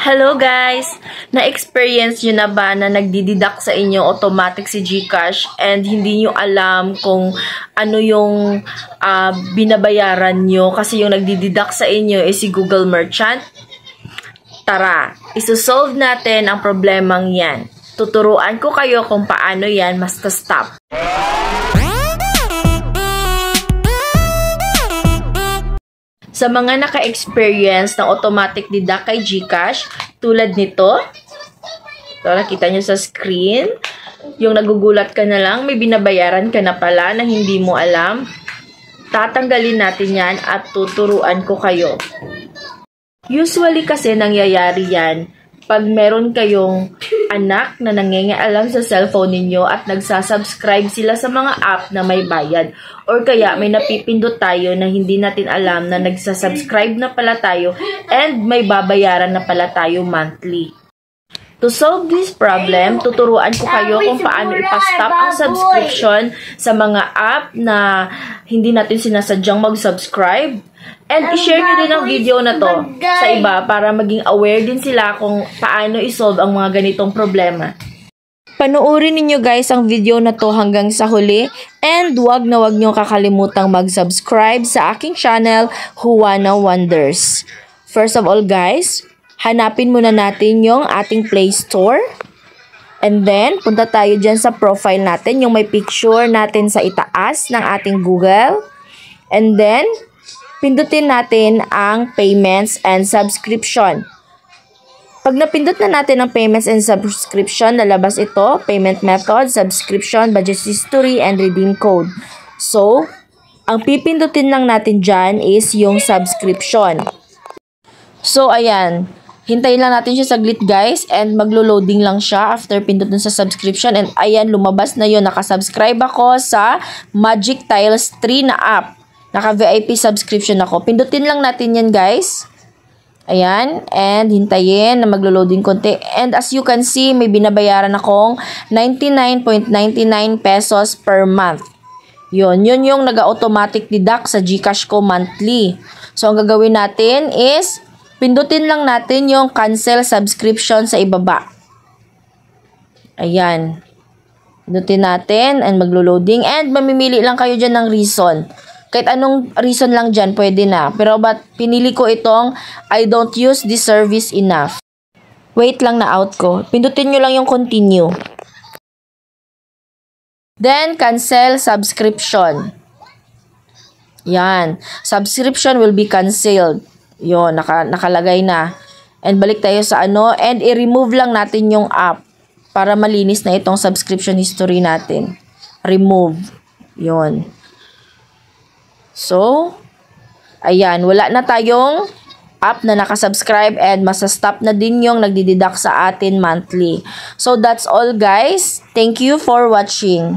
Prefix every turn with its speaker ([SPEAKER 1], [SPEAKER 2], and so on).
[SPEAKER 1] Hello guys! Na-experience nyo na ba na nagdididak sa inyo automatic si GCash and hindi nyo alam kung ano yung binabayaran nyo kasi yung nagdididak sa inyo is si Google Merchant? Tara, isosolve natin ang problemang yan. Tuturuan ko kayo kung paano yan masta-stop. Sa mga naka-experience ng automatic deduct kay GCash, tulad nito, ito nakita nyo sa screen, yung nagugulat ka na lang, may binabayaran ka na pala na hindi mo alam, tatanggalin natin yan at tuturuan ko kayo. Usually kasi nangyayari yan pag meron kayong anak na nangingialam sa cellphone ninyo at nagsasubscribe sila sa mga app na may bayad. Or kaya may napipindot tayo na hindi natin alam na nagsasubscribe na pala tayo and may babayaran na pala tayo monthly. To solve this problem, tuturuan ko kayo kung paano ipastop ang subscription sa mga app na hindi natin sinasadyang mag-subscribe. And i-share nyo din ang video na to sa iba para maging aware din sila kung paano isolve ang mga ganitong problema. Panoorin ninyo guys ang video na to hanggang sa huli and wag na wag nyo kakalimutang mag-subscribe sa aking channel, Juana Wonders. First of all guys, hanapin muna natin yung ating Play Store. And then, punta tayo dyan sa profile natin, yung may picture natin sa itaas ng ating Google. And then, pindutin natin ang payments and subscription. Pag napindot na natin ang payments and subscription, lalabas ito, payment method, subscription, budget history, and redeem code. So, ang pipindutin lang natin dyan is yung subscription. So, ayan. Hintayin lang natin siya saglit guys and maglo-loading lang siya after pindutin sa subscription. And ayan, lumabas na yun. Nakasubscribe ako sa Magic Tiles 3 na app. Naka-VIP subscription ako. Pindutin lang natin yan, guys. Ayan. And hintayin na maglo-loading konti. And as you can see, may binabayaran akong 99.99 pesos per month. Yun yung nag-automatic deduct sa GCash ko monthly. So, ang gagawin natin is, pindutin lang natin yung cancel subscription sa ibaba. Ayan. Pindutin natin and maglo-loading. And mamimili lang kayo dyan ng reason. Kahit anong reason lang dyan, pwede na. Pero pinili ko itong, I don't use this service enough. Wait lang na out ko. Pindutin nyo lang yung continue. Then, cancel subscription. Yan. Subscription will be canceled. Yun, nakalagay na. And balik tayo sa and i-remove lang natin yung app para malinis na itong subscription history natin. Remove. Yun. So, ayan, wala na tayong app na nakasubscribe and masastop na din yung nagdideduct sa atin monthly. So, that's all guys. Thank you for watching.